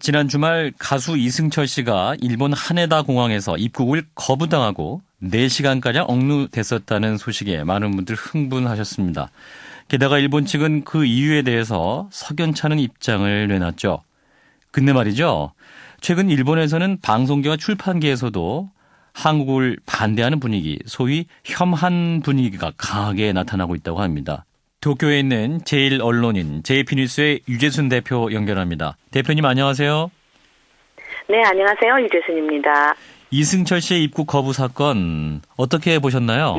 지난 주말 가수 이승철 씨가 일본 하네다 공항에서 입국을 거부당하고 4시간가량 억류됐었다는 소식에 많은 분들 흥분하셨습니다. 게다가 일본 측은 그 이유에 대해서 석연찮은 입장을 내놨죠. 근데 말이죠. 최근 일본에서는 방송계와 출판계에서도 한국을 반대하는 분위기, 소위 혐한 분위기가 강하게 나타나고 있다고 합니다. 도쿄에 있는 제1언론인 JP뉴스의 유재순 대표 연결합니다. 대표님 안녕하세요. 네, 안녕하세요. 유재순입니다. 이승철 씨의 입국 거부 사건 어떻게 보셨나요?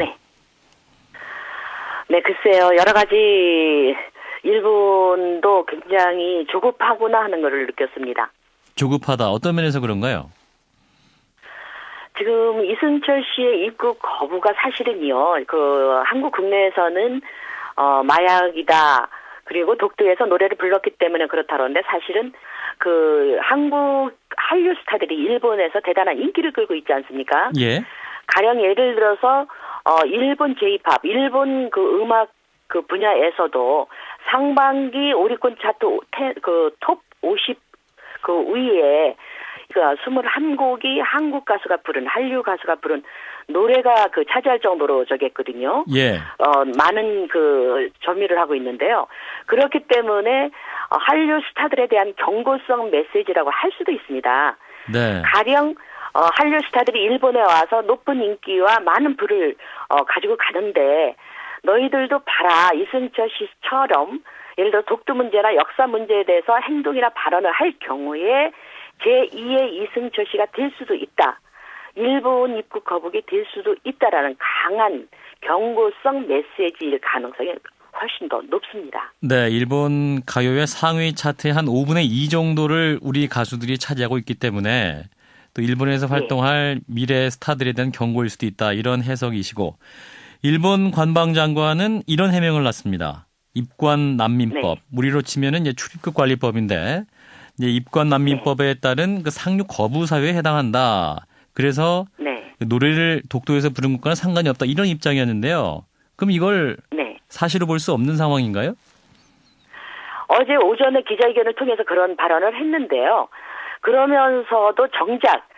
네, 글쎄요. 여러 가지 일본도 굉장히 조급하구나 하는 것을 느꼈습니다. 조급하다. 어떤 면에서 그런가요? 지금 이승철 씨의 입국 거부가 사실은요. 한국 국내에서는 마약이다. 그리고 독도에서 노래를 불렀기 때문에 그렇다고 하는데 사실은 한국 한류 스타들이 일본에서 대단한 인기를 끌고 있지 않습니까? 예. 가령 예를 들어서 일본 J-팝, 일본 음악 분야에서도 상반기 오리콘 차트 톱 50 위에 21곡이 한국 가수가 부른 한류 가수가 부른 노래가 차지할 정도로 했거든요. 예. 많은 점유를 하고 있는데요. 그렇기 때문에 한류 스타들에 대한 경고성 메시지라고 할 수도 있습니다. 네. 가령 한류 스타들이 일본에 와서 높은 인기와 많은 부를 가지고 가는데 너희들도 봐라. 이승철 씨처럼 예를 들어 독도 문제나 역사 문제에 대해서 행동이나 발언을 할 경우에 제2의 이승철 씨가 될 수도 있다. 일본 입국 거부가 될 수도 있다라는 강한 경고성 메시지일 가능성이 훨씬 더 높습니다. 네, 일본 가요의 상위 차트의 한 5분의 2 정도를 우리 가수들이 차지하고 있기 때문에 또 일본에서 활동할 미래 스타들에 대한 경고일 수도 있다. 이런 해석이시고 일본 관방장관은 이런 해명을 놨습니다. 입관난민법, 우리로 치면은 이제 출입국 관리법인데 이제 입관난민법에 따른 상륙 거부 사유에 해당한다. 그래서 노래를 독도에서 부른 것과는 상관이 없다. 이런 입장이었는데요. 그럼 이걸 사실로 볼 수 없는 상황인가요? 어제 오전에 기자회견을 통해서 그런 발언을 했는데요. 그러면서도 정작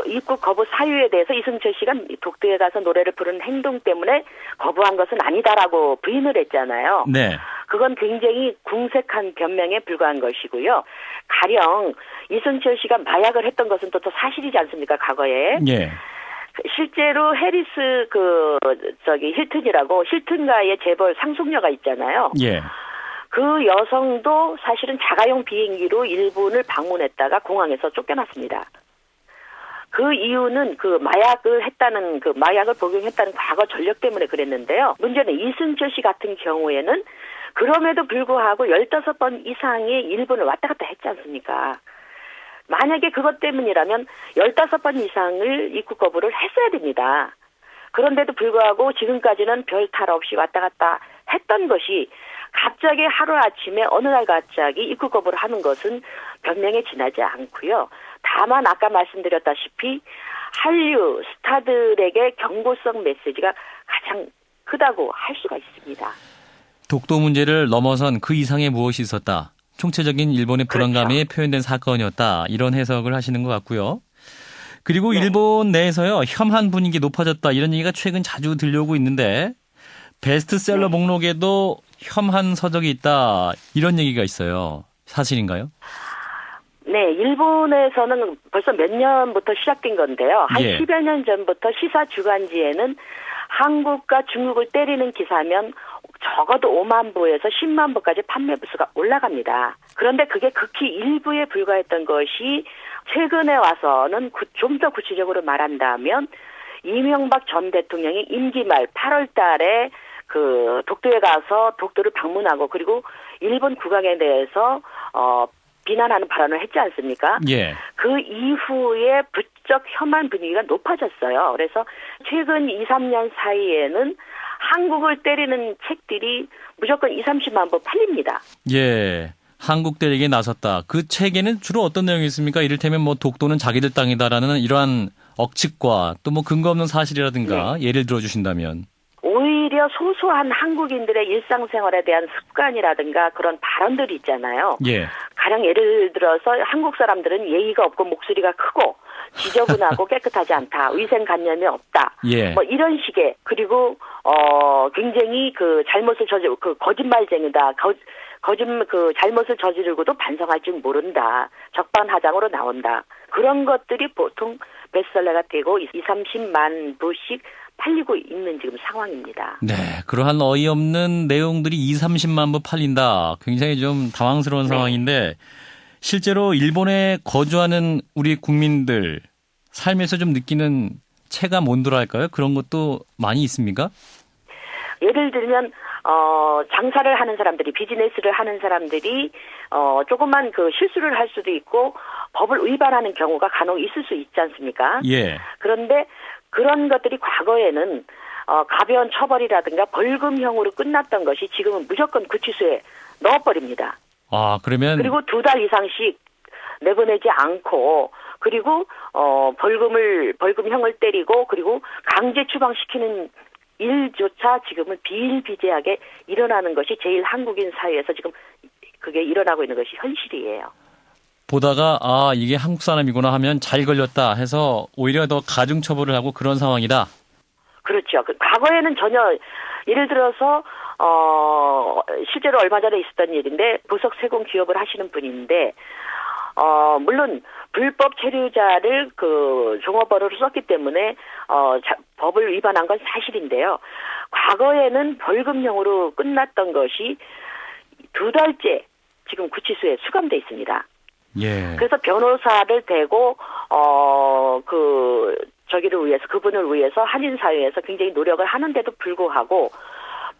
입국 거부 사유에 대해서 이승철 씨가 독도에 가서 노래를 부르는 행동 때문에 거부한 것은 아니다라고 부인을 했잖아요. 네. 그건 굉장히 궁색한 변명에 불과한 것이고요. 가령 이승철 씨가 마약을 했던 것은 또 사실이지 않습니까? 과거에. 예. 실제로 해리스 힐튼가의 재벌 상속녀가 있잖아요. 예. 그 여성도 사실은 자가용 비행기로 일본을 방문했다가 공항에서 쫓겨났습니다. 그 이유는 마약을 복용했다는 과거 전력 때문에 그랬는데요. 문제는 이승철 씨 같은 경우에는 그럼에도 불구하고 15번 이상의 일본을 왔다 갔다 했지 않습니까? 만약에 그것 때문이라면 15번 이상을 입국 거부를 했어야 됩니다. 그런데도 불구하고 지금까지는 별 탈 없이 왔다 갔다 했던 것이 갑자기 하루아침에 어느 날 갑자기 입국 거부를 하는 것은 변명에 지나지 않고요. 다만 아까 말씀드렸다시피 한류 스타들에게 경고성 메시지가 가장 크다고 할 수가 있습니다. 독도 문제를 넘어선 그 이상의 무엇이 있었다. 총체적인 일본의 불안감이 표현된 사건이었다. 이런 해석을 하시는 것 같고요. 그리고 일본 내에서요. 혐한 분위기 높아졌다. 이런 얘기가 최근 자주 들려오고 있는데 베스트셀러 목록에도 혐한 서적이 있다. 이런 얘기가 있어요. 사실인가요? 네, 일본에서는 벌써 몇 년부터 시작된 건데요. 한 10여 년 전부터 시사 주간지에는 한국과 중국을 때리는 기사면 적어도 5만 부에서 10만 부까지 판매 부수가 올라갑니다. 그런데 그게 극히 일부에 불과했던 것이 최근에 와서는 좀 더 구체적으로 말한다면 이명박 전 대통령이 임기 말 8월 달에 독도에 가서 독도를 방문하고 그리고 일본 국왕에 대해서 비난하는 발언을 했지 않습니까? 예. 그 이후에 부쩍 혐한 분위기가 높아졌어요. 그래서 최근 2, 3년 사이에는 한국을 때리는 책들이 무조건 2, 30만 부 팔립니다. 예. 한국 때리기에 나섰다. 그 책에는 주로 어떤 내용이 있습니까? 이를테면 독도는 자기들 땅이다라는 이러한 억측과 또 근거 없는 사실이라든가 예를 들어주신다면. 오히려 오히려 소소한 한국인들의 일상생활에 대한 습관이라든가 그런 발언들이 있잖아요. 예. 가령 예를 들어서 한국 사람들은 예의가 없고 목소리가 크고 지저분하고 깨끗하지 않다. 위생관념이 없다. 예. 뭐 이런 식의 그리고 굉장히 그 잘못을 그 거짓말쟁이다. 잘못을 저지르고도 반성할 줄 모른다. 적반하장으로 나온다. 그런 것들이 보통 베스트셀러가 되고 30만 부씩 팔리고 있는 지금 상황입니다. 네, 그러한 어이없는 내용들이 30만 부 팔린다. 굉장히 좀 당황스러운 상황인데 실제로 일본에 거주하는 우리 국민들 삶에서 좀 느끼는 체감 온도랄까요? 그런 것도 많이 있습니까? 예를 들면 장사를 하는 사람들이 비즈니스를 하는 사람들이 조그만 그 실수를 할 수도 있고 법을 위반하는 경우가 간혹 있을 수 있지 않습니까? 예. 그런데 그런 것들이 과거에는 가벼운 처벌이라든가 벌금형으로 끝났던 것이 지금은 무조건 구치소에 넣어버립니다. 아, 그러면 그리고 2달 이상씩 내보내지 않고 그리고 벌금형을 때리고 그리고 강제 추방시키는 일조차 지금은 비일비재하게 일어나는 것이 제일 한국인 사회에서 지금 그게 일어나고 있는 것이 현실이에요. 보다가 이게 한국 사람이구나 하면 잘 걸렸다 해서 오히려 더 가중처벌을 하고 그런 상황이다. 그렇죠. 과거에는 전혀 예를 들어서 실제로 얼마 전에 있었던 일인데 보석 세공 기업을 하시는 분인데 물론 불법 체류자를 그 종업원으로 썼기 때문에 법을 위반한 건 사실인데요. 과거에는 벌금형으로 끝났던 것이 2달째 지금 구치소에 수감돼 있습니다. 예. 그래서 변호사를 대고 그분을 위해서 한인 사회에서 굉장히 노력을 하는데도 불구하고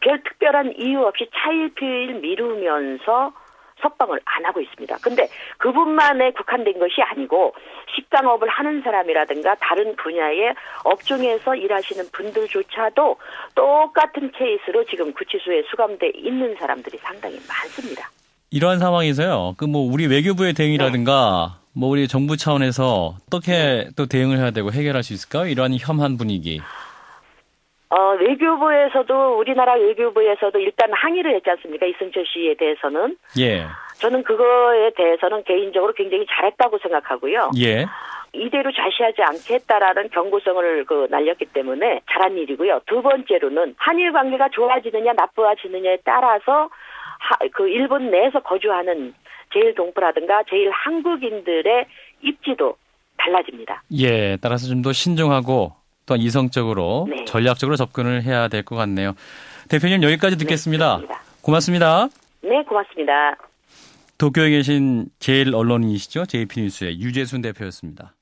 별 특별한 이유 없이 차일피일 미루면서 석방을 안 하고 있습니다. 근데 그분만에 국한된 것이 아니고 식당업을 하는 사람이라든가 다른 분야의 업종에서 일하시는 분들조차도 똑같은 케이스로 지금 구치소에 수감돼 있는 사람들이 상당히 많습니다. 이러한 상황에서요. 우리 외교부의 대응이라든가 우리 정부 차원에서 어떻게 또 대응을 해야 되고 해결할 수 있을까요? 이러한 혐한 분위기. 외교부에서도 우리나라 외교부에서도 일단 항의를 했지 않습니까? 이승철 씨에 대해서는. 예. 저는 그거에 대해서는 개인적으로 굉장히 잘했다고 생각하고요. 예. 이대로 좌시하지 않겠다라는 경고성을 날렸기 때문에 잘한 일이고요. 두 번째로는 한일 관계가 좋아지느냐 나빠지느냐에 따라서 일본 내에서 거주하는 제일 동포라든가 제일 한국인들의 입지도 달라집니다. 예, 따라서 좀 더 신중하고 또 이성적으로 네. 전략적으로 접근을 해야 될 것 같네요. 대표님 여기까지 듣겠습니다. 네, 고맙습니다. 네, 고맙습니다. 도쿄에 계신 제일 언론인이시죠? JP뉴스의 유재순 대표였습니다.